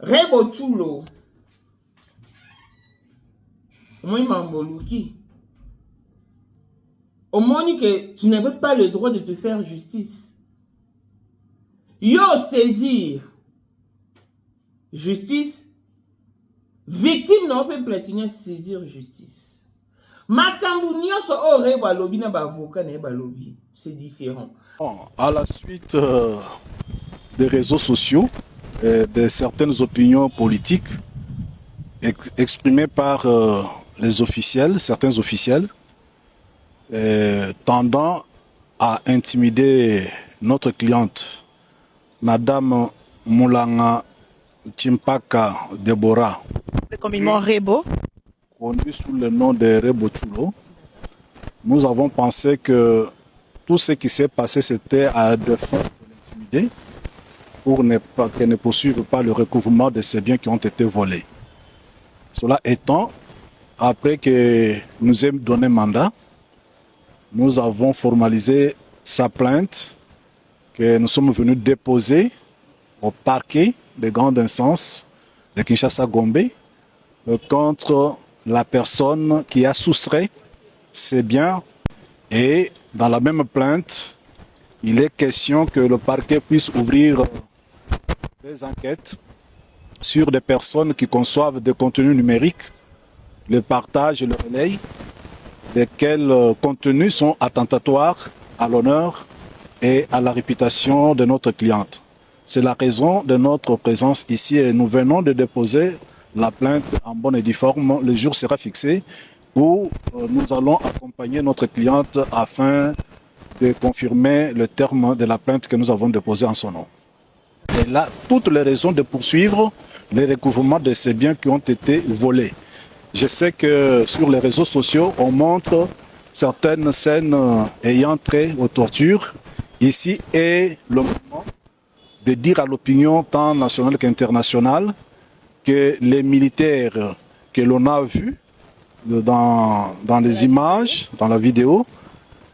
Rebo Chulo. Moi, Mamboluki. Au moins que tu n'avais pas le droit de te faire justice. Yo saisir justice. Victime non peut platiner saisir justice. Makambu nyonso o reba lobi na ba avocat na ba lobi. C'est différent. À la suite des réseaux sociaux, de certaines opinions politiques exprimées par les officiels, certains officiels, tendant à intimider notre cliente, Madame Moulanga Timpaka Deborah, communément Rebo, connue sous le nom de Rebo Chulo. Nous avons pensé que tout ce qui s'est passé, c'était à deux fins de l'intimider pour qu'elle ne poursuive pas le recouvrement de ces biens qui ont été volés. Cela étant, après que nous ayons donné mandat, nous avons formalisé sa plainte que nous sommes venus déposer au parquet de grande instance de Kinshasa-Gombe contre la personne qui a soustrait ces biens. Et dans la même plainte, il est question que le parquet puisse ouvrir des enquêtes sur des personnes qui conçoivent des contenus numériques, le partage et le relais, lesquels contenus sont attentatoires à l'honneur et à la réputation de notre cliente. C'est la raison de notre présence ici et nous venons de déposer la plainte en bonne et due forme. Le jour sera fixé où nous allons accompagner notre cliente afin de confirmer le terme de la plainte que nous avons déposée en son nom. Elle a toutes les raisons de poursuivre le recouvrement de ces biens qui ont été volés. Je sais que sur les réseaux sociaux, on montre certaines scènes ayant trait aux tortures. Ici est le moment de dire à l'opinion tant nationale qu'internationale que les militaires que l'on a vus dans les images, dans la vidéo,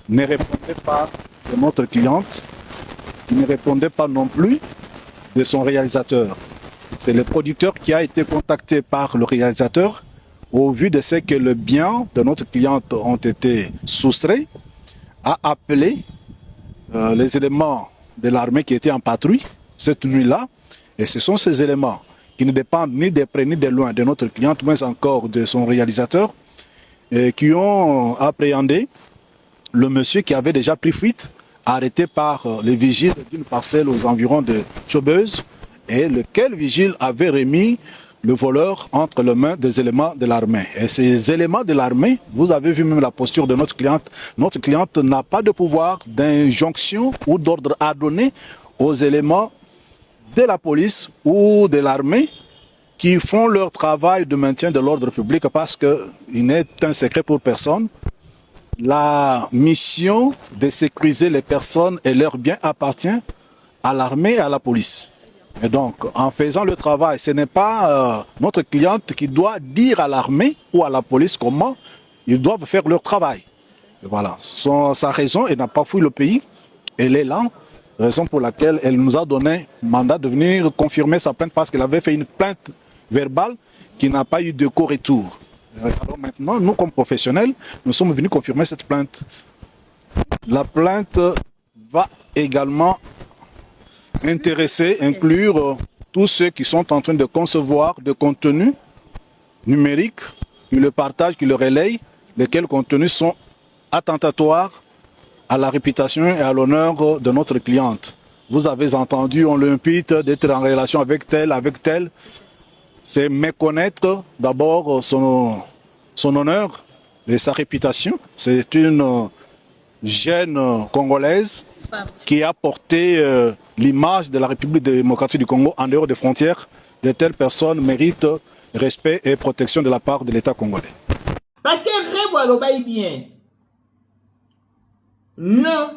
ne répondaient pas de notre cliente, ne répondaient pas non plus de son réalisateur. C'est le producteur qui a été contacté par le réalisateur au vu de ce que le bien de notre cliente ont été soustraits, a appelé les éléments de l'armée qui étaient en patrouille cette nuit-là. Et ce sont ces éléments qui ne dépendent ni de près ni de loin de notre cliente, mais encore de son réalisateur, qui ont appréhendé le monsieur qui avait déjà pris fuite, arrêté par les vigiles d'une parcelle aux environs de Chobeuse, et lequel vigile avait remis le voleur entre les mains des éléments de l'armée. Et ces éléments de l'armée, vous avez vu même la posture de notre cliente. Notre cliente n'a pas de pouvoir d'injonction ou d'ordre à donner aux éléments de la police ou de l'armée qui font leur travail de maintien de l'ordre public parce qu'il n'est un secret pour personne. La mission de sécuriser les personnes et leurs biens appartient à l'armée et à la police. Et donc, en faisant le travail, ce n'est pas notre cliente qui doit dire à l'armée ou à la police comment ils doivent faire leur travail. Et voilà, sa raison, elle n'a pas fui le pays, elle est là, raison pour laquelle elle nous a donné mandat de venir confirmer sa plainte parce qu'elle avait fait une plainte verbale qui n'a pas eu de co-retour. Alors maintenant, nous comme professionnels, nous sommes venus confirmer cette plainte. La plainte va également inclure tous ceux qui sont en train de concevoir des contenus numériques, qui le partagent, qui le relayent, lesquels contenus sont attentatoires à la réputation et à l'honneur de notre cliente. Vous avez entendu, on l'impute d'être en relation avec tel. C'est méconnaître d'abord son honneur et sa réputation. C'est une jeune Congolaise qui a porté l'image de la République démocratique du Congo en dehors des frontières. De telles personnes méritent respect et protection de la part de l'État congolais. Parce que Rebo bien, l'un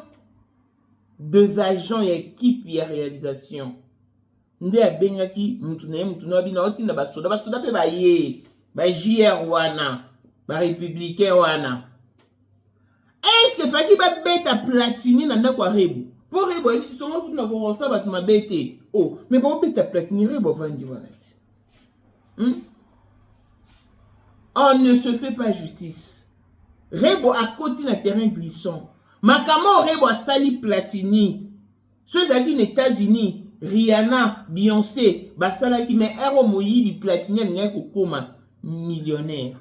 des agents et équipe de réalisation, nde abengaki mutuna bina otinda basoda pe baye ba JR wana ba républicain wana. Est-ce que faki ba beta Platini na ndako Rebo? Pour Rebo, ils sont là pour ça ba mabete. Oh, mais pour beta Platini Rebo vandi wana. On ne se fait pas justice. Rebo a côté na terrain glissant. Makamo Rebo a sali Platini. Ceux qui aux États-Unis, Rihanna, Beyoncé, basala qui met Ero Moyibi Platini n'a kokoma millionnaire.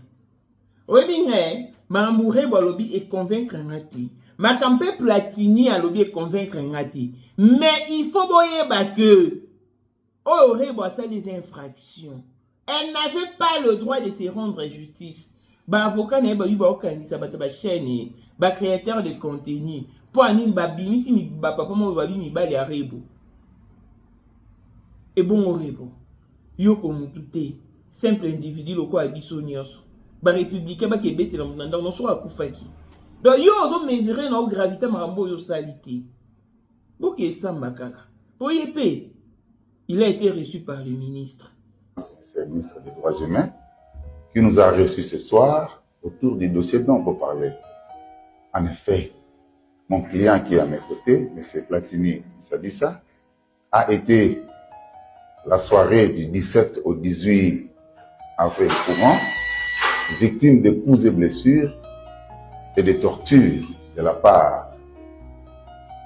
Oui bien, Mamou Rebo lobby et convaincre ngati. Makampe Platini a lobby et convaincre ngati. Mais il faut boyer que oh Rebo a ça les infractions. Elle n'avait pas le droit de se rendre justice. Avocat n'est pas organiser ba chaîne, ba créateur de contenu. Pour anin ba bimisi mi ba papa mo ba bimi ba le Rebo. Et bon Rebo. Yo ko mututé, simple individu loko abiso nyonso. Ba républicain ba kebete na mnanda no so akufaki. Donc yo zo mesurer na gravité marambo yo salité. Boké samba kaka. Poyepe. Il a été reçu par le ministre. C'est le ministre des Droits humains qui nous a reçus ce soir autour du dossier dont vous parlez. En effet, mon client qui est à mes côtés, M. Platini Sadissa, a été la soirée du 17 au 18 avril courant victime de coups et blessures et de tortures de la part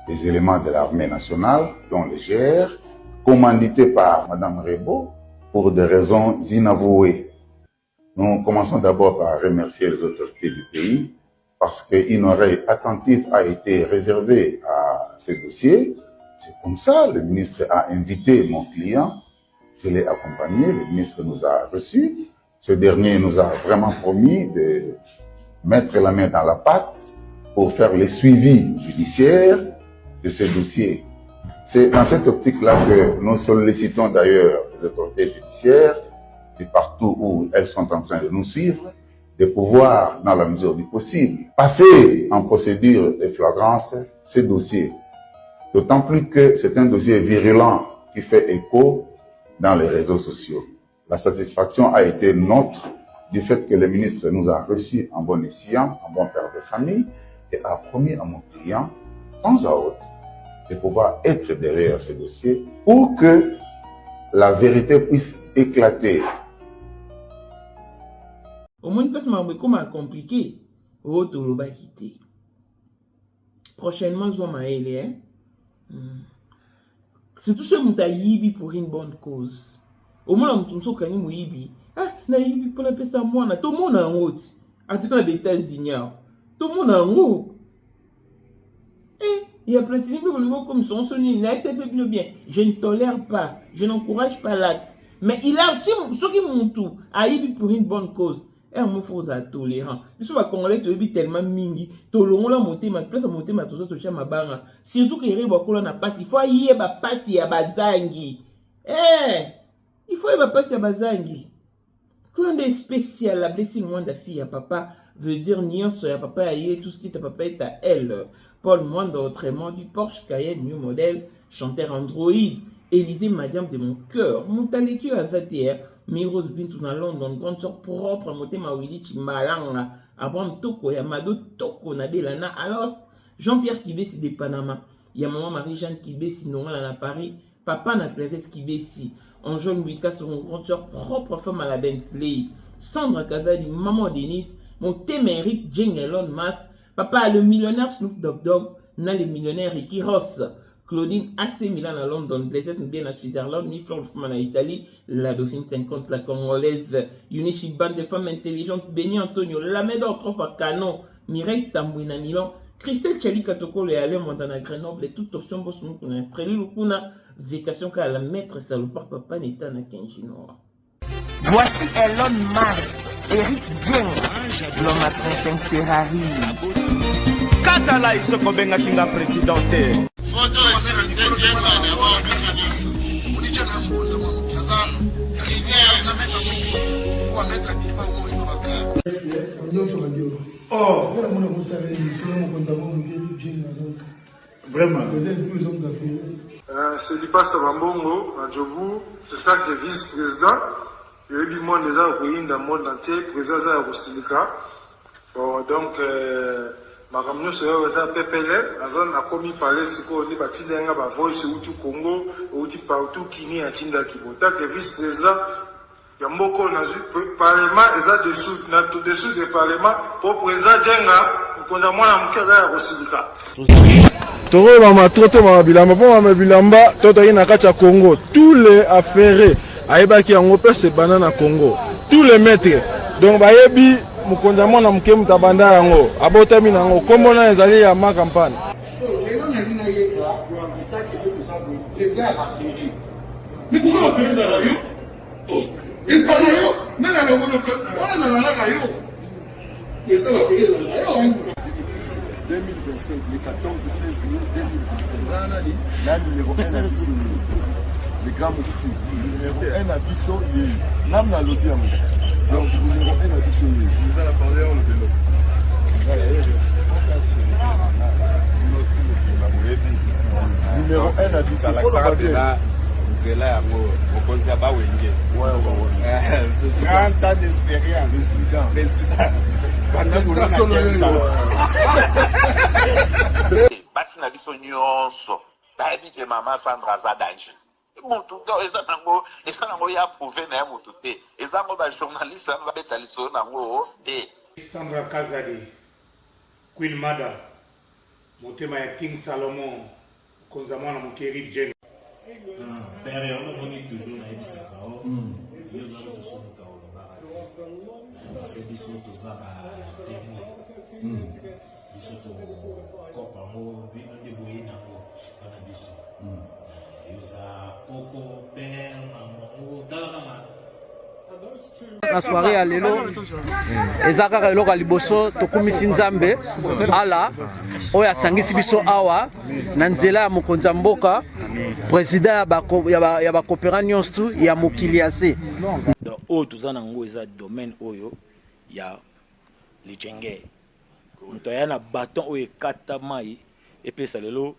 des éléments de l'armée nationale, dont le GR, commandité par Mme Rebo, pour des raisons inavouées. Nous commençons d'abord par remercier les autorités du pays parce qu'une oreille attentive a été réservée à ce dossier. C'est comme ça, le ministre a invité mon client, je l'ai accompagné, le ministre nous a reçus. Ce dernier nous a vraiment promis de mettre la main dans la pâte pour faire le suivi judiciaire de ce dossier. C'est dans cette optique-là que nous sollicitons d'ailleurs les autorités judiciaires, et partout où elles sont en train de nous suivre, de pouvoir, dans la mesure du possible, passer en procédure de flagrance ce dossier. D'autant plus que c'est un dossier virulent qui fait écho dans les réseaux sociaux. La satisfaction a été nôtre du fait que le ministre nous a reçus en bon escient, en bon père de famille, et a promis à mon client, de temps à autre, de pouvoir être derrière ce dossier pour que la vérité puisse éclater. Au moins, parce que comment compliqué, Rotoloba quitté. Prochainement, Zomaël, c'est tout ce que pour une bonne cause. Au moins, on a dit Mouibi. Ah, naïbi pour la paix à moi. Tout le monde en route. Attends, des États-Unis. Tout le monde en route. Il y a plein de gens comme son sonnier. Bien. Je ne tolère pas. Je n'encourage pas l'acte. Mais il a aussi ceux qui m'ont tout. Aïbi pour une bonne cause. Et on faut être tolérant. Je suis congolais, tu es tellement mingi. Tu l'as monté, ma place à monter, ma tozo, tu ma banga. Surtout que les gens n'a pas. Il faut y aller, passer à Bazangi. Il faut y aller, passer à Bazangi. Quand on est spécial, la blessure moins de fille à papa veut dire nion sur papa aïe, tout ce qui est à papa est à elle. Paul Moindre, autrement du Porsche Cayenne, New Model, chanteur Android, Élysée Madiam de mon cœur, mon talécu à ZTR, Miros Bintou dans London, grande sœur propre, moté ma Willy Chimalanga, Abraham Toko, Yamado Toko, Nadelana, alors Jean-Pierre Kibesi de Panama, Yamaman Marie-Jeanne Kibesi, Noran à Paris, Papa na Clavet Kibesi, Anjol Wika, son grande sœur propre femme à la Bentley, Sandra Kazali, Maman Denise, mon témérique Jane Elon Musk, Papa le millionnaire Snoop Dogg, na le millionnaire Ricky Ross, Claudine AC Milan à London, Blessette bien à Switzerland, ni Flore Fman à Italie, la Dauphine 50, la Congolaise, Unichi Bande de femmes intelligentes, Béni Antonio, Lameda Otrof à Canon, Mireille Tambouina Milan, Christelle Chali Katoko, et Alain Montana Grenoble, et toute option pour nous qu'on a instruit, Lukuna, Vécation qu'à la maître salopard papa n'état na Kenjinoa. Voici Elon Musk, Eric Dieng, l'homme à 35 Ferrari. Katala isoko benga kinga presidente. Foto Vraiment. C'est Lipa Sabambongo, à Djobou, le fait que vice-président, il y a eu du monde déjà au pays, dans le monde entier, président de Rosilika. Donc, ma camion se fait PPL, la zone a commis parler ce qu'on dit, bâti d'un voice au Congo, au type partout qui n'y a Tinda Kibota, que vice-président, ya mboko na parlement eza dessous na tout dessous de parlement pour président Djenga konda mwana mukeza ya kosilika toro ba matrote ma bilamba po ma bilamba toto ina kacha Congo tous les affaires ayebaki yango pese banana Congo tous les maîtres donc bayebi mukonza mwana muke mutabanda yango abotami nango kombo na ezali ya ma campagne mais pourquoi on fait ça là yo et pas yo nana le boulot on a la la yo et ça va faire là 2025 le 14 février 2025 la numéro 1 à Bissau le grand monsieur numéro 1 à Bissau nam na lobby am donc numéro 1 à Bissau nous allons parler on le vélo numéro 1 à Bissau c'est là au Konzaba Wenge. Ouais. 30 ans d'expérience. Président. Basi na biso nyonso. Bayebi ke mama Sandra za danger. Mutu to eza nango ya prouver na mutu te. Eza ngo ba journaliste ba beta liso nango te. Sandra Kazadi, Queen Mada, motema ya King Salomon, konzamana mukeri Jenga. Père, on a toujours na ebisaka o. Yo za to so ka o ba. C'est biso to za ba technique. Biso to kopa mo bi na de boye na ko bana biso. Yo za koko père maman dala na la soirée à lelo ezaka ka eloko liboso tokumisi nzambe ala oya sangisi biso awa na nzela ya mokonzi ya mboka président ya ba coopérant nyonso ya mokili ya se donc oyo toza nango eza domaine oyo ya lijenge moto aya na baton oyo ekata mai epesa lelo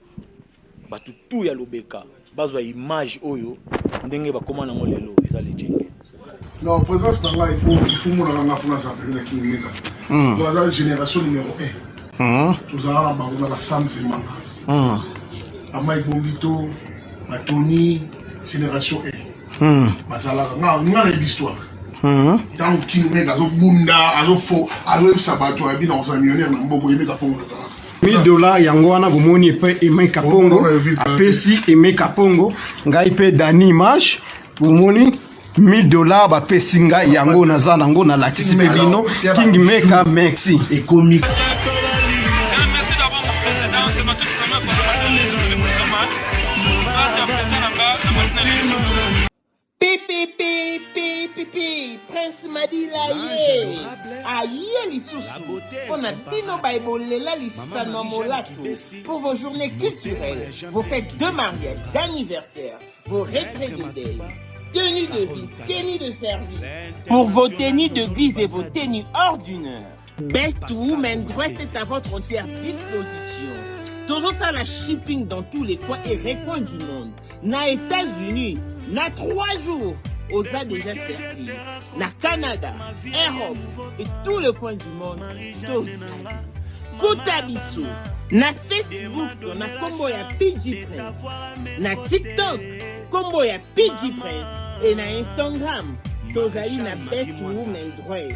bato tu ya lobeka bazwa image oyo ndenge bakoma nango lelo eza lijenge. Non, présence dans là, il faut mon la France avec qui mega. Dans la génération numéro 1. Tous à la Sam Zemanga. Amai Bongito, Tony, génération 1. Basala, on a l'histoire. Dans qui mega, azo bunda, azo fo, azo sabato, abi dans un millionnaire, n'ambogo mega pour ça. $1000 yango wana bomoni pe Aimé Kapongo apesi Aimé Kapongo ngai pe Dani Image bomoni $1000 ba pesinga yango naza nango na lakisi bino King Maker merci et comique. Merci d'avoir mon président, c'est ma toute première fois dans la maison de Moussaman. Grâce à président là-bas, Pipi, Prince Madila ye. Aïe lisusu. On a tino baibolela lisano molato. Pour vos journées culturelles, vos fêtes de mariage, d'anniversaire, vos retraites de deuil. Tenue de vie, tenue de service. Pour vos tenues de guise et vos tenues ordinaires. Best Women Dress est à votre entière disposition. Toujours ça la shipping dans tous les coins et recoins du monde. Na États-Unis, na 3 jours, aux a déjà servi. Na Canada, Europe et tous les coins du monde. Koutabiso, na Facebook, na combo ya PG Prince. Na TikTok, combo ya PG Prince. Et na Instagram, tozali na Best Women Dress.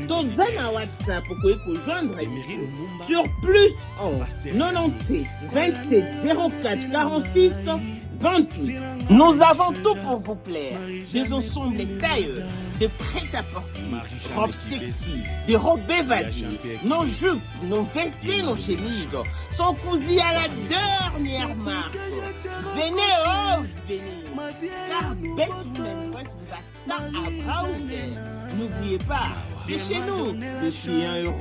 Toza na WhatsApp pour joindre sur plus 11 97 27 04 46 28. Nous avons tout pour vous plaire. Des ensembles tailleurs, de prêt-à-porter, robes sexy, des robes évadées, nos jupes, nos vestes, nos chemises sont cousues à la dernière marque. Venez, venez. Car Best Women Dress vous attend à bras ouverts. N'oubliez pas, c'est chez nous, depuis €1.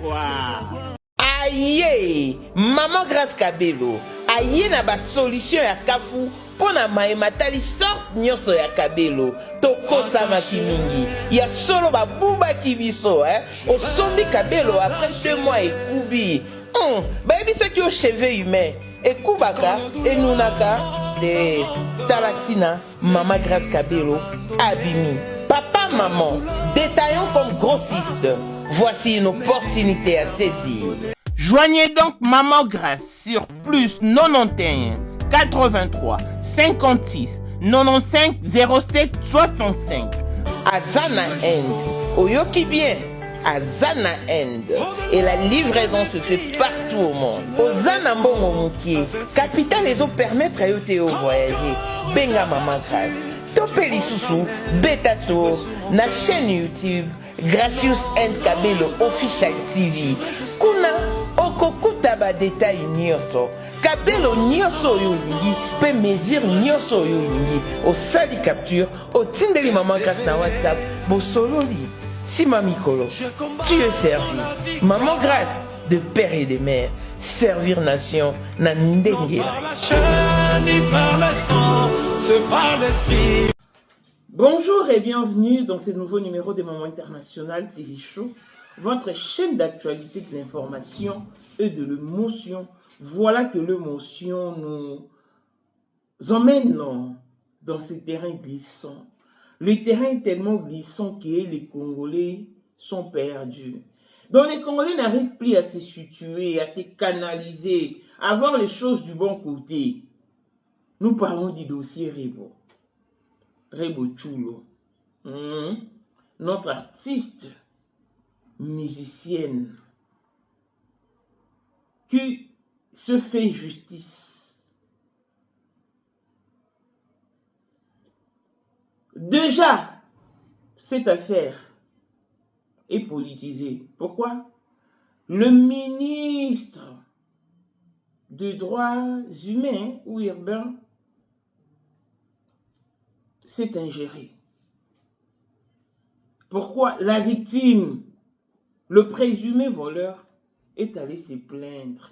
Aïe, maman Grâce Kabelo, aïe na ba solution ya kafu pona maematali sorte nyonso ya Kabelo. Tokosa makimingi, ya solo ba buba kibiso, osombi Kabelo après 2 mois ekubi. Baby c'est que cheveux humains, ekubaka, enunaka, de Talatina, maman Grâce Kabelo, abimi. Papa, maman, détaillons comme grossiste. Voici une opportunité à saisir. Joignez donc Maman Grâce sur plus 91 83 56 95 07 65 Azana End. Oyoki bien. Azana End. Et la livraison se fait partout au monde. Ozana Mbongo Moukié. Capital les autres permettre à Yoteo voyager. Benga Maman Kaz. Topeli Soussou. Betato. Na chaîne YouTube. Gracious and Kabelo Official TV. Kuna Okokuta ba détail nyoso. Kabelo nyoso yolingi. Pe mesure nyoso yolingi. Au sali capture. Au tindeli Maman Kaz na WhatsApp. Bo sololi. Si Mamikolo, tu es servi. Maman grâce de père et de mère. Servir nation. Nandenge. Bonjour et bienvenue dans ce nouveau numéro de Maman International TV Show, votre chaîne d'actualité, de l'information et de l'émotion. Voilà que l'émotion nous emmène dans ce terrain glissant. Le terrain est tellement glissant que les Congolais sont perdus. Donc les Congolais n'arrivent plus à se situer, à se canaliser, à voir les choses du bon côté. Nous parlons du dossier Rebo. Rebo Chulo, notre artiste musicienne qui se fait justice. Déjà, cette affaire est politisée. Pourquoi? Le ministre des droits humains ou urbains s'est ingéré. Pourquoi? La victime, le présumé voleur, est allé se plaindre,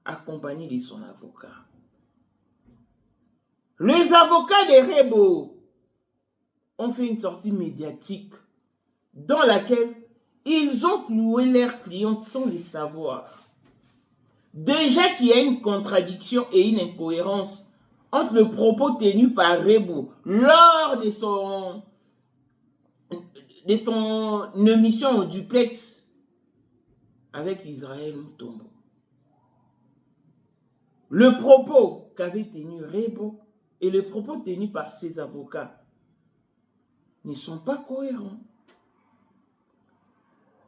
accompagné de son avocat. Les avocats de Rebo ont fait une sortie médiatique dans laquelle ils ont cloué leurs clients sans le savoir. Déjà qu'il y a une contradiction et une incohérence entre le propos tenu par Rebo lors de son émission au duplex avec Israël Mutombo. Le propos qu'avait tenu Rebo et le propos tenu par ses avocats ne sont pas cohérents.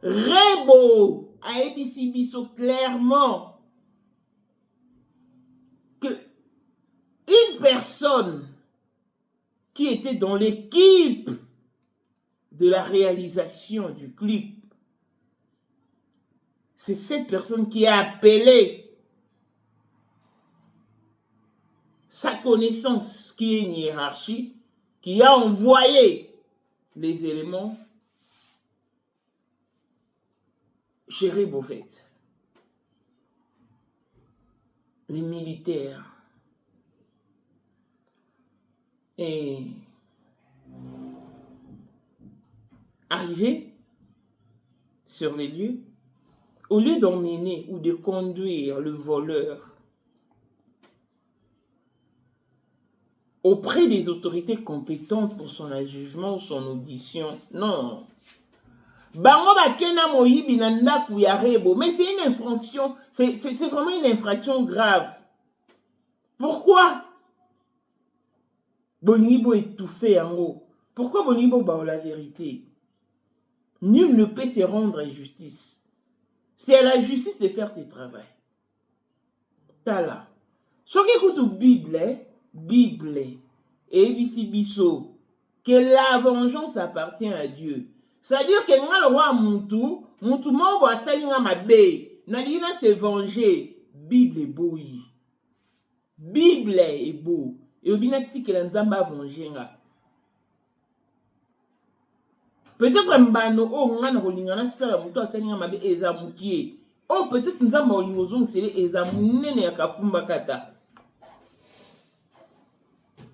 Rebo a dit Bisso clairement que une personne qui était dans l'équipe de la réalisation du clip, c'est cette personne qui a appelé sa connaissance, qui est une hiérarchie, qui a envoyé les éléments chez Rebofet. Les militaires. Et arrivé sur les lieux, au lieu d'emmener ou de conduire le voleur auprès des autorités compétentes pour son jugement ou son audition, non. Bango bakena moyibi na ndaku ya Rebo, mais c'est une infraction, c'est vraiment une infraction grave. Pourquoi? Bonibo étouffé en haut. Pourquoi Bonibo bao la vérité? Nul ne peut se rendre à justice. C'est à la justice de faire ses travail. Tala. Ce qui écoute Bible, et Bisso, que la vengeance appartient à Dieu. C'est-à-dire que nga le roi Moutou mo wa salinga mabe, na lina se venger. Bible est beau. Bible est beau. Et obinati que la nzamba venger nga. Peut-être mbano o nga na kolingana sala mutu asalinga mabe eza mukie. Oh peut-être nzamba olingozong sele eza munene ya kafumba kata.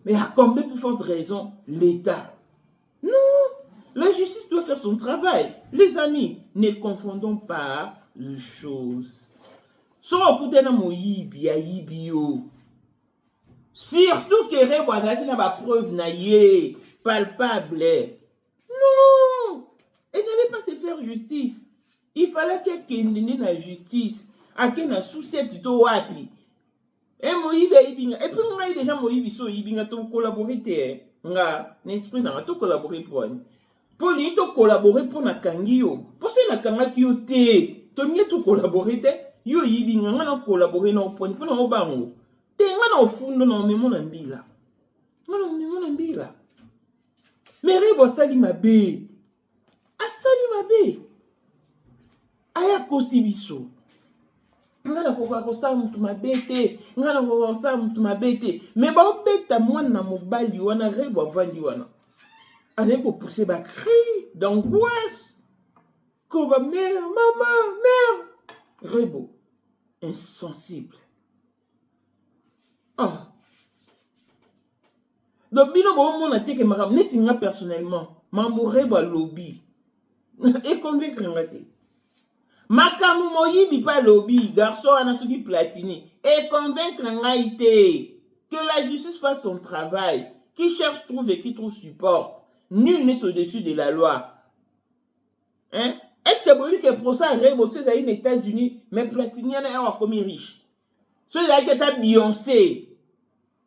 Mais à combien plus forte raison l'État? Non, la justice doit faire son travail. Les amis, ne confondons pas les choses. Surtout que Rebo a pas preuve palpable. Non, elle n'allait pas se faire justice. Il fallait qu'elle ait la justice. À qu'elle a sous-cette wapi. Et puis on a déjà Moïbi so Ibinga ton collaborateur. Nga, n'esprit n'a tout collaboré pour elle. Pour lui, to collaborer pour na kangi yo. Pour ça na kanga ki yo te. To nye to collaborer te. Yo yibi nga na collaborer na oponi pour na obango. Te nga na ofundo na omemo na mbila. Nga na omemo na mbila. Mais Rebo sali mabe. Asali mabe. Aya kosi biso. Nga na kosa mutu mabe te. Nga na kosa mutu mabe te. Mais ba obeta mwana na mobali wana Rebo avandi wana. Allez pour pousser ma cri d'angoisse. Comme ma mère, maman, mère. Rebo, insensible. Ah. Donc, bino bon mon attaque ma ramener singa personnellement. Mambo Rebo lobby. Et convaincre ngate. Makamu moyibi pas lobby. Garçon anasuki platini. Et convaincre ngaite. Que la justice fasse son travail. Qui cherche trouve et qui trouve support. Nul n'est au-dessus de la loi. Hein? Est-ce que vous voulez que pour ça, Rebo, ceux aux États-Unis, mais Platini a comme riche. Ceux qui ont Beyoncé,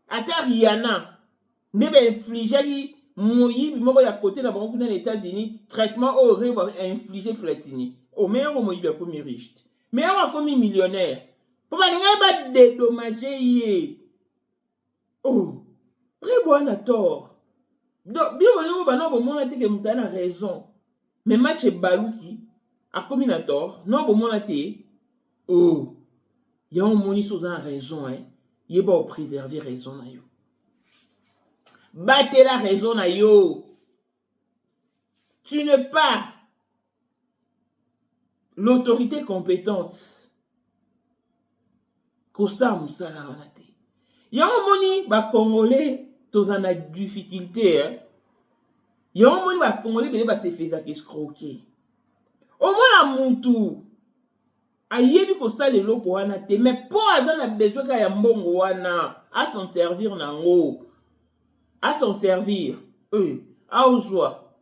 à Rihanna, ne va infliger Moïse, mais à côté dans les États-Unis, traitement au Rebo infliger Platini. Au meilleur, au Moïse, comme riche. Mais on a comme millionnaire. Pour pas dédommager. Oh, Rebo a tort. Donc, bien on a dit que nous avons raison. Mais match Balouki a commis un tort. Non, on a dit, oh, il y a un moni sur la raison, hein. Il y a pas préserver raison na yo. Battez la raison na yo. Tu n'es pas l'autorité compétente. Kosa Moussala on a dit. Il y a un moni ba congolais. Tous en a difficulté, hein. Il y a un monde qui va congolais, mais il va se faire escroquer. Au moins, la moutou. Aïe, du coup, ça, les locaux, mais pour ça, on a besoin qu'il y ait un bon wana à s'en servir, nango. À s'en servir. À ozoa.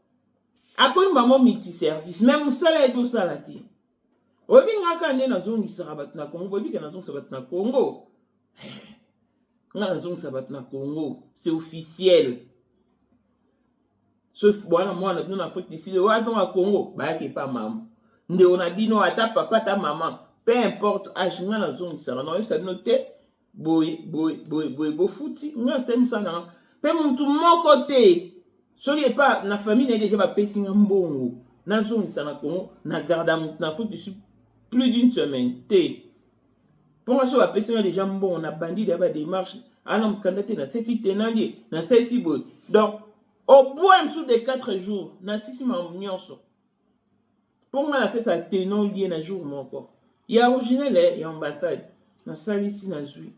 À quoi maman multi-service. Même ça, là, et tout ça, là, ti. Obi, nga kande na zone qui sera battu na Congo. Obi, na zone qui sera battu na Congo. Nga zone qui sera battu na Congo. C'est officiel. Sauf moi, on a besoin d'Afrique d'ici. On a besoin de Congo. Bah, qui pas maman. On a dit non à ta papa, ta maman. Peu importe. Ah, je n'ai pas besoin de ça. Non, ça note. Boy, fouti. Non, c'est ça. Non. Peu tout mon côté. Si il n'y a pas, la famille n'est déjà pas payée en bon. Dans zone ça na Congo, na garde en Afrique d'ici plus d'une semaine. Pour moi, ça va payer les gens bon. On a bandit d'abord des marches. Ah non, candidat na ceci tenalier, na ceci boy. Donc, au bout de des 4 jours, na sisi mamnyonso. Pour moi, c'est ça tenalier na jour mon corps. Il y a original et ambassade. Na salisi na zui.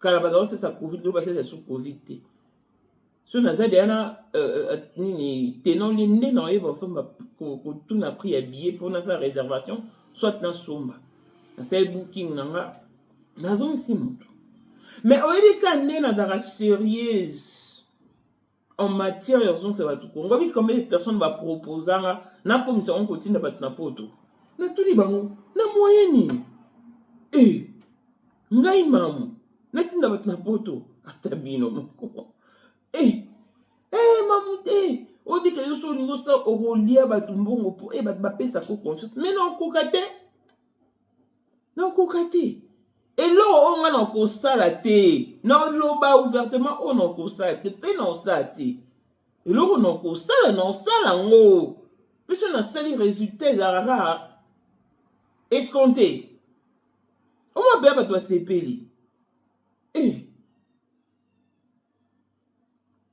Kalabazaro c'est ça Covid, l'eau c'est sous Covid. Ce n'a pas d'ana ni tenalier né dans les versions que tout n'a pris à billet pour notre réservation, soit dans somba. C'est booking nanga na zone si mutu. Mais au lieu qu'on na dara sérieuse en matière de zone ça va tout Congo. Combien de personnes va proposer na commission on continue na batna poto. Na tout li bango na moyenne ni. Ngai mamu na tinda batna poto atabino moko. Mamu on dit que yo so ningo sa orolia batumbongo po ba pesa ko confiance. Mais non kokate. Non, kokate. Et là, on a encore ça la té. Non, là, ouvertement, on a encore ça la té. Non, ça la té. Et là, on a encore ça la, non, ça la, non. Puis on a ça les résultats, là, escompté. On m'a bien, toi, c'est payé.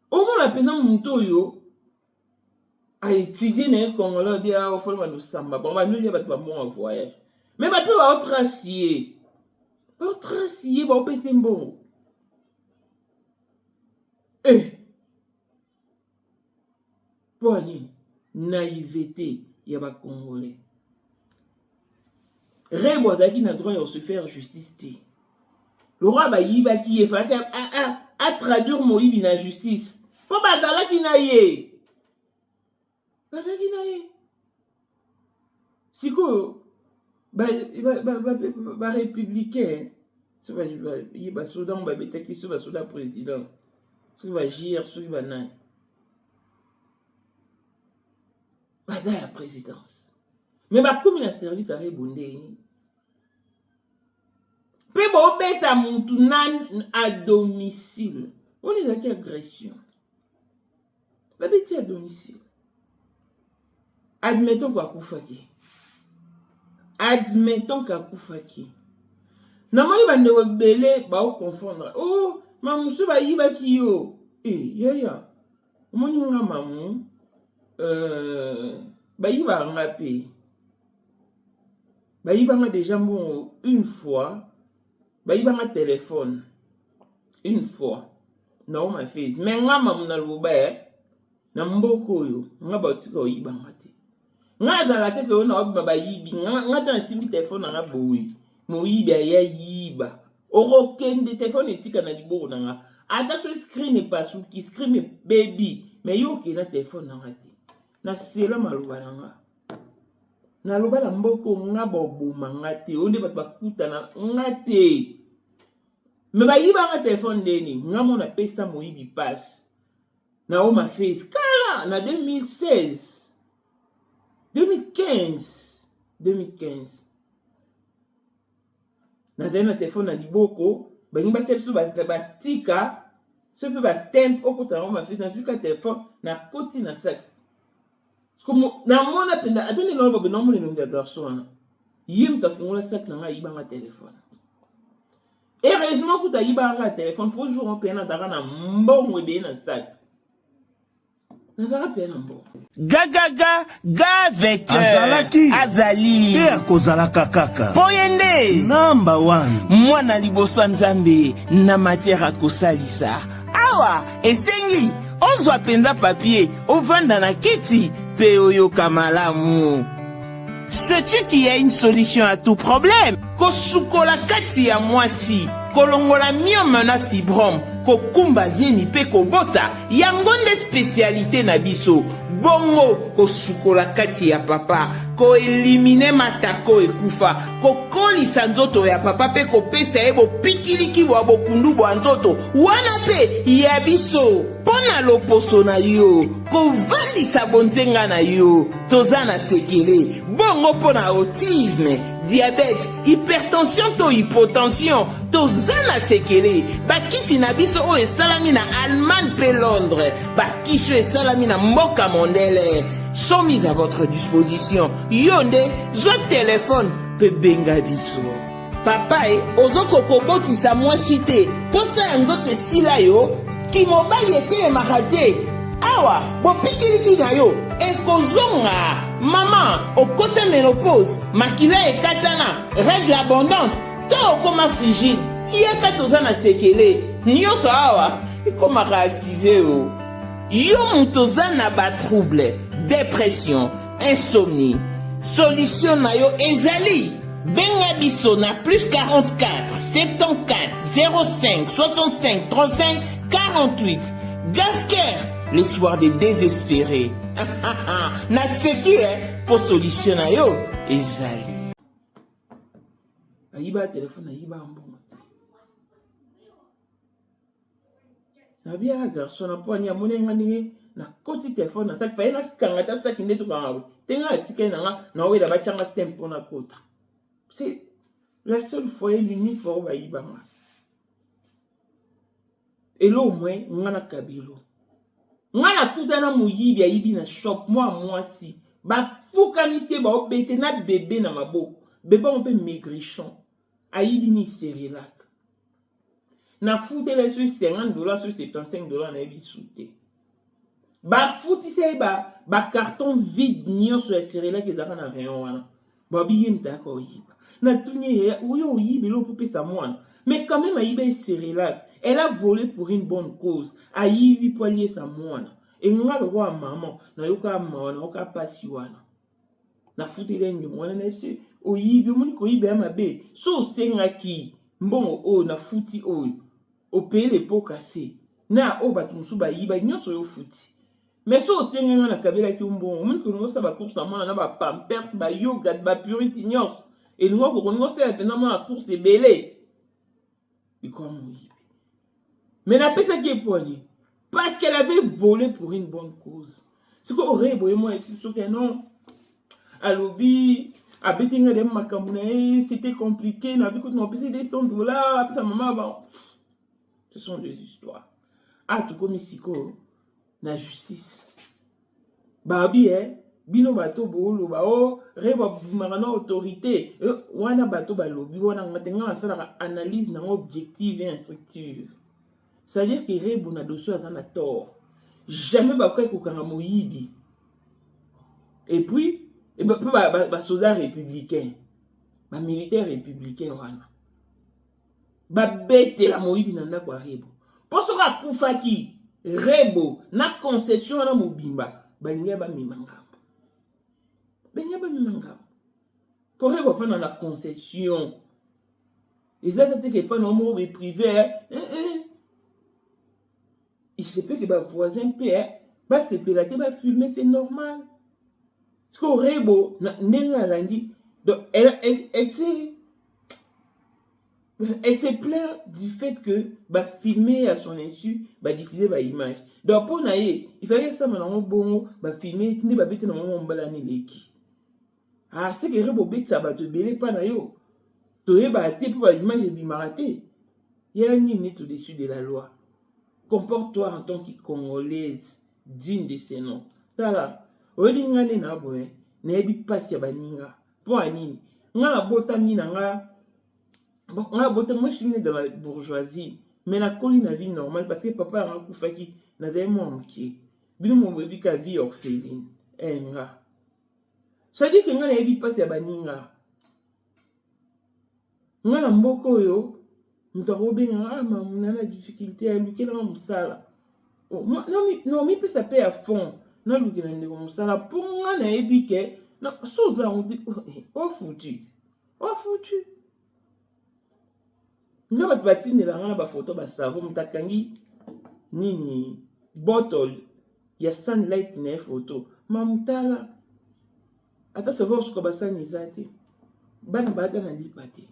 Au moins, la peine, mon toyo, a étudié, n'est-ce qu'on l'a dit, au fond, on va nous samba. Bon, on va nous dire, on va bon voyage. Mais maintenant, on va tracier. On tracier, on va passer bon. Poignée, naïveté, il y a pas Congolais. Rebo qui n'a droit de se faire justice. Le roi Bayiba qui est fait à traduire Moïbi la justice. Pour Bazala qui n'a yé. Bazala qui n'a yé. C'est quoi? Républicain, il va Soudan, il va Soudan président. soki bagir soki banani baza ya présidence me bakomi na service aza ebondeni mpe bobeta mutu nani à domicile wana ezalaki agression babeti à domicile admettons kakufaki namoni bandeko ebele baokonfondre o mamusu bayibaki yo yaya omoni nga mamu bayibanga mpe bayibanga déjà mbongo une fois bayibanga téléphone une fois naoma fezi me nga mamu na loba na mboka oyo nga baotika oyibanga te nga azala te ke oyo na obima bayibi nga ta nasimbi telefone nanga boye moyibi aya yiba okokende telefone etika na liboko na nga ata so screen epasuki screen baby me yo okende na telefone nanga te nasela maloba na nga naloba na mboka nga boboma nga te oyo nde bato bakutana nga te me bayibanga telefone ndeni nga mona pesa moyibi pasi na oma face kala na 2015 nazali na telefone na liboko balingi batia biso bastika so mpe bastemp okota na oma face nazwika telefone na koti na sak namona penda ata ndenge naloba namona elongi ya garçon wana ye moto afungola sak na nga ayibanga telefone heureusement kuta ayibanga telefone po jour mpe nazalaka na mbongo ebeye na sak nazalaka mpe na mbongo gagaga avec azali te akozalaka kaka po ye nde number 1 mwana liboso ya nzambe na matière akosalisa awa esengi ozwa mpenza papier ovanda na kiti mpe oyoka malamu. Sais-tu qu'il y a une solution à tout problème? Kosukola kati ya mwasi kolongola myome na fibrome kokumba zeni pe kobota yango nde spécialité na biso. Bongo kosukola kati ya papa ko elimine matako ekufa kokolisa nzoto ya papa pe kopesa ye bopikiliki bwa bokundu bwa nzoto wana pe ya biso pona loposo na yo kovandisa bonzenga na yo toza na sekele bongo pona autisme diabète hypertension to hypotension toza na sekele bakisi na biso oyo esalami na Allemagne pe Londres bakisi esalami na mboka mondele sont mis à votre disposition. Yonde, zo téléphone pe benga biso. Papa ozoko koboti sa moi cité. Posta yangote sila yo ki mobali ete makate. Awa, bo pikiliki na yo ekozonga. Maman, okota ménopause, makila ekatana, règle abondante, to okoma frigide. Yeka tozana sekele. Nyoso awa, ikoma réactiver yo. Yo mutoza na ba trouble, dépression, insomnie. Solution na yo ezali. Benga biso na plus 44 74 05 65 35 48. Gasker, le soir des désespérés. Na seki pour solution na yo ezali. Ayiba téléphone ayiba mbongo. Nabia garçon na poani ya monenga ndenge na koti telefone na saki faye na kangata saki ndeto kanga tenga atike na na wela bachanga tempo na kota. C'est la seule fois l'unique fois où bayibanga. Et là au moins ngana kabilo. Ngana kutana muyibi ayibi na shop moi si ba fuka misie ba obete na bébé na maboko. Bébé on peut maigrichon. Ayibi ni Cerelac. Na fouté les sur $50 sur $75 na ebi souté. Ba fouti se ba carton vide nio sur les Cerelac ezaka na rayon wana. Ba biye mtaka oyiba. Na tunye oyo oyibe lo poupé sa moine. Mais quand même ayiba Cerelac, elle a volé pour une bonne cause. Ayibi poilier sa moine. Et nga le roi maman na yoka mawana oka pasi wana. Na fouté les nyo wana na se oyibe moni ko yibe amabe. So senga ki mbongo o na fouti o. Au pays les pots cassés. Na o batumusu ba yiba nyonso yo futi. Mais so senga na kabela ki mbongo. Moni ko ngo sa ba course sa mwana na ba pampers ba yoga ba purity nyonso. Et nous ko ngo sa pendant la course est belé. Iko mo yibe. Mais na pesa ki poigné. Parce qu'elle avait volé pour une bonne cause. C'est quoi aurait boyé moi que non. Alobi, abetinga de makamune, c'était compliqué, n'a vu que nous payé des $100, après sa maman bon. Ce sont des histoires. Ah tout comme ici na justice. Babi bino bato bolo ba o reba marana autorité wana bato ba lobi wana ngatenga asala analyse na objective et instructive. C'est-à-dire que rebo na dossier azana tort. Jamais ba kwa kokanga moyibi. Et puis soldats républicains, militaires républicains wana. Bete la moyibi nanda kwa rebo. Poso ka kufaki rebo na concession na mobimba balinga ba mimanga. Pour rebo faire dans la concession. Et ça c'est que pas non mot privé. Il se peut que ba voisin peut ba se pélater ba filmer c'est normal. Ce que rebo nenga landi donc elle se plaint du fait que bah filmer à son insu, bah diffuser bah image. Donc pour naïe, il fallait ça maintenant bon bah filmer, tu n'es pas bête dans mon balani leki. Ah c'est que rebo bête ça bah te belé pas naïo. Tu es bah t'es pour l'image et bimaraté. Il y a une limite au-dessus de la loi. Comporte-toi en tant que Congolaise digne de ses noms. Tala, olingane na boye, n'ebi pas si baninga. Pour anini, nga botami na nga. Bon, moi je suis né dans la bourgeoisie, mais la colline a vie normale parce que papa a koufaki n'avait mon pied. Bino mon bébé qui a vie orpheline. Nga. Ça dit que nga na ebi pas ya baninga. Nga na mboko yo, mutarobe nga maman na difficulté à lui na musala. Oh, non mais ça paye à fond. Non lui na ndeko musala pour nga na ebi ke na soza on dit oh foutu. Oh foutu. Nga bat batine la ngana ba photo ba savo mutakangi nini bottle ya sunlight na photo mamutala ata savoir ce que ba sani zati bana bata na lipati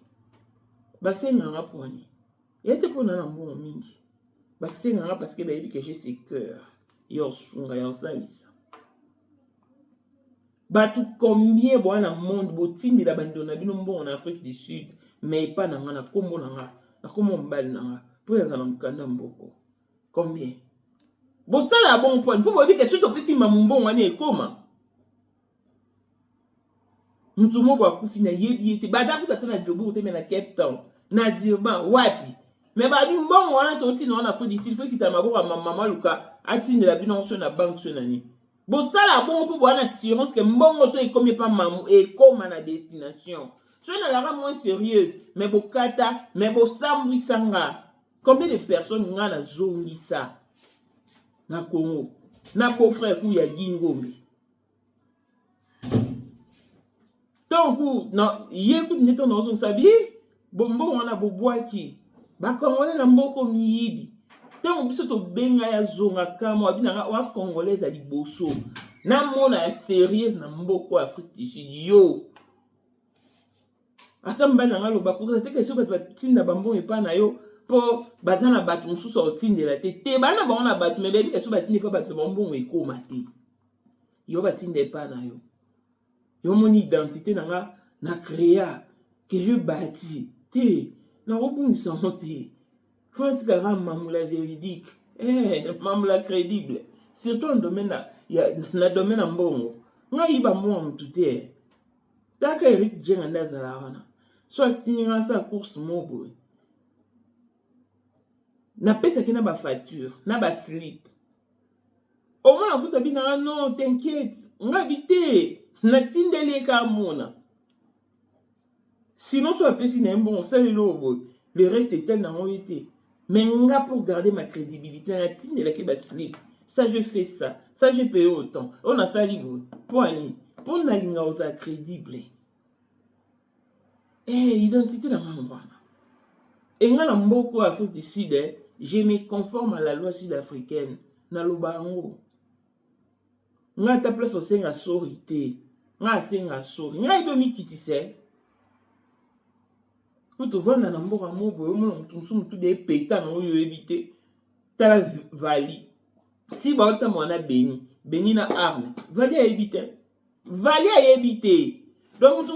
basenga nga poni yete pona na mbongo mingi basenga nga parce que ba yebi que j'ai ce cœur yo sunga yo salisa batu combien bwana monde botindi la bando na bino mbongo na Afrique du Sud mais pas na nga na kombo na nga na komo mbali nanga pour ya na mukanda mboko combien bon ça la bon point pour dire que surtout petit mamumbongo ani ekoma mutumo bwa kufi na yebi ete bada kuta na jobu te na Cape Town na Durban wapi mais ba di mbongo wana to ti na fo di il faut kita maboko mama luka atinde la bino so na banque so nani bon ça la bon pour bwana assurance que mbongo so ekomi pa mamu ekoma na destination. Ce n'est pas moins sérieuse, mais bokata, mais bosamwi sanga. Combien de personnes ont na zongi ça na Congo, na beau frère kou ya Gingombe. Donc non, yekout neto na zong sabi, bombo wana bobwaki. Ba Congolais na mboko miyibi. Donc biso to benga ya zonga kamo abina wa Congolais ali boso. Na mona ya sérieuse na mboko Afrique du Sud yo. Atamba na ngalo bakoka c'est que so batinda bambo epa na yo po batana batu mususu otinde la te bana ba ona batu mebe que so batinde pa batu bambo ekoma te yo batinde epa na yo yo mon identité na nga na créa que je bâti te na robungisa moté France Karam mamula véridique mamula crédible surtout en domaine na domaine mbongo nga yiba mo mtute taka Eric Jenga za wana soit signé sa course mobo na pesa kina ba facture na ba slip au moins akuta bina non t'inquiète nga bité na tindele ka mona sinon soit pesi na bon ça le reste est tel na moyete mais nga pour garder ma crédibilité na tindele ke ba slip ça je fais ça je paye autant on a fait libre pour aller pour na linga oza crédible. Identité dans ma mbana. Et nga na mboko Afrique du Sud, je me conforme à la loi sud-africaine. Na lobango. Nga ta place au senga sorite. Nga senga sori. Nga idomi kitise. Kuto vanda na mboka mobo yo mona mutu de peta na yo éviter. Ta vali. Si baota mwana Beni na arme, Vali a évité. Vali a évité. Donc,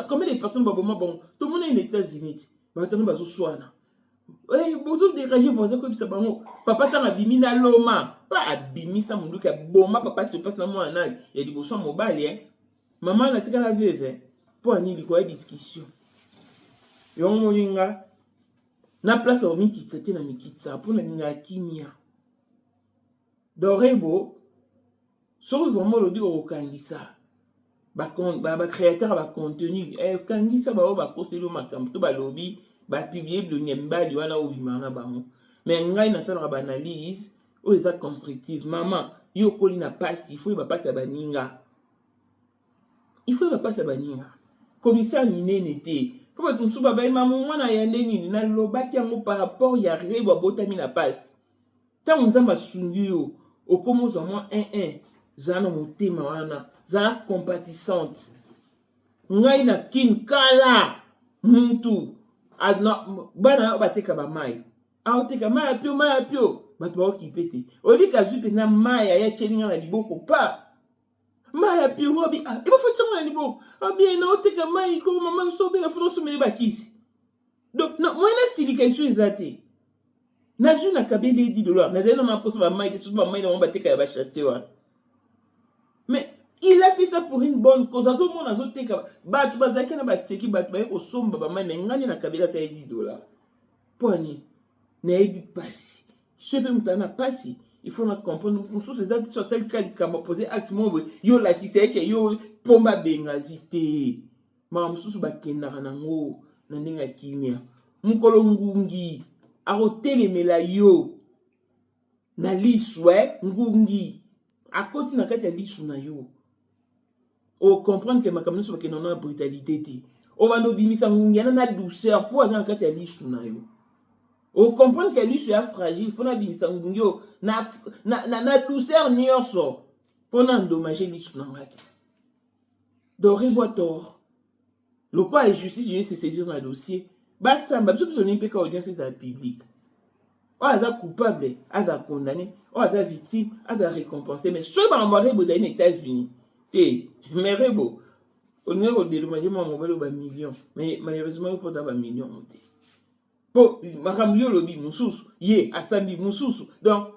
combien de personnes bon, tout le monde est aux États-Unis. Baota nous soana. Oui, beaucoup de dérangés voisins comme ça, papa t'en a bimi na loma, pas abimi ça mon qui a bomba, papa se passe dans mon anal, il y a des besoins mobile, hein. Maman n'a tika la veuve, pour ani quoi discussion. Yon moninga, na place au mikitsa, na mikitsa, pour na ninga kimia. Dorebo, sauf vraiment le dire au kangisa, ba créateur ba contenu, kangisa ba o ba koselo makam, to ba lobby. Ba publier le nyembali wana obimanga bango mais ngai na sala ba analyse o eza constructive maman yo koli na passe il faut ba passe baninga commissaire minene te po ba tunsu ba ba maman mwana yande nini na lobaki yango par rapport ya rebo botami na passe tant nzamba sungi yo okomo za moi 1 zana motema wana za compatissante ngai na kinkala muntu adna bana bateka ba mai aoteka mai apio bato ba okipete olika zupe na mai ya chelinga na liboko pa mai apio ngobi ibo fotonga na liboko bien na oteka mai ko mama sobe na foto me bakisi donc no moina silika isu ezate na juna kabele $10 na deno na poso ba mai de ba mai na bateka ya ba chassewa mais il a fait ça pour une bonne cause. À ce moment, il a fait $10. Pony, n'est pas si. Je peux me passer. Il faut comprendre. Pour ce qui est sur celle qui a posé acte, yo la qui sait que yo pomba bengazité. Mam susu bakenda nango na ndinga kimia. Mukolo ngungi. Arotele mela yo. Na liswe ngungi. Akoti na kati ya lisu na yo. O comprendre que ma caméra soit que non a brutalité. O va nous bimisa ngungi na douceur pour en kati ya lisu na yo. O comprendre que lisu est fragile, faut na bimisa ngungi na douceur nyonso pour n'endommager lisu na ngaki. Doré boitor. Le quoi est justice, je se saisir dans le dossier. Basamba, parce que tu n'as pas audience dans le public. On a coupable, on a condamné, on a victime, on a récompensé. Mais ce que je vais vous États-Unis, mais Rebo, on a dédommagé mon mobile au million. Mais malheureusement, il faut avoir un million. Bon, Maramio Lobi, Moussous, Yé, Assambi, Moussous. Donc,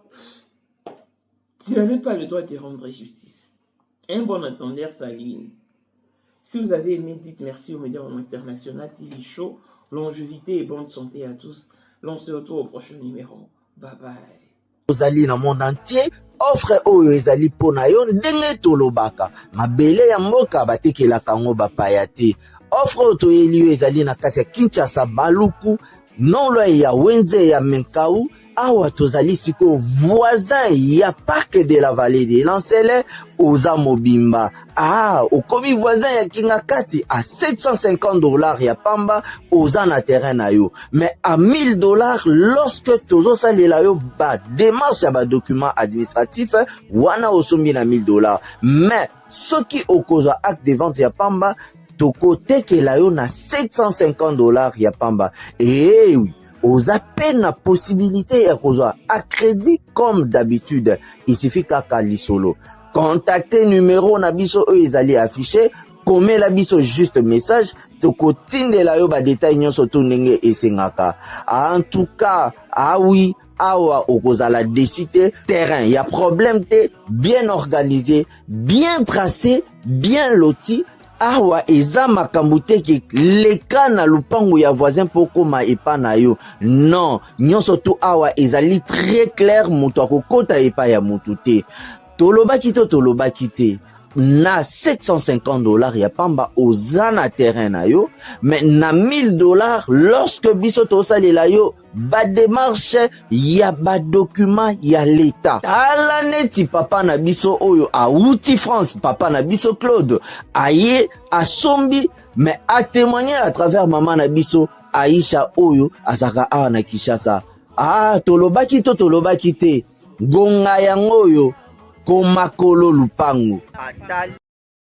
tu n'avais pas le droit de rendre justice. Un bon entendeur s'aligne. Si vous avez aimé, dites merci aux médias internationaux, TV Show, longévité et bonne santé à tous. L'on se retrouve au prochain numéro. Bye bye. Ozali na monde entier, offre oyo ezali pona yo ndenge tolobaka. Mabele ya mboka batekela kango bapaya te. Offre oyo toyeli yo ezali na kati ya Kinshasa Baluku, non loin ya Wenze ya Menkau. Awa tozali siko voisin ya parc de la vallée de Lancele oza mobimba. Au komi voisin ya Kingakati à $750 ya pamba oza na terrain na yo. Mais à $1000 lorsque tozo salela yo ba démarche ya ba document administratif wana osombi na $1000. Mais soki okozwa acte de vente ya pamba toko tekela yo na $750 ya pamba. Eh oui. Aux appels la possibilité ya kozwa à crédit comme d'habitude. Il suffit kaka lisolo. Contactez numéro na biso eux ezali affiché. Comme la biso juste message. Toko tindela yo ba détail nyonso to ndenge esengaka. En tout cas, ah oui, awa okozala décider terrain. Y a problème te bien organisé, bien tracé, bien loti. Awa eza makambo te ke leka na lupango ya voisin poko ma epa na yo. Non, nyonso tu awa ezali très clair moto akokota epa ya motu te. Tolobaki te. Na $750 ya pamba oza na terrain na yo, mais na $1000 lorsque biso tosalela yo ba démarche ya ba document ya l'état. Ala neti papa na biso oyo auti France, papa na biso Claude aye asombi mais a témoigner à travers maman na biso Aisha oyo azaka awa na Kinshasa. Tolobaki te gonga yango oyo komakolo lupango atali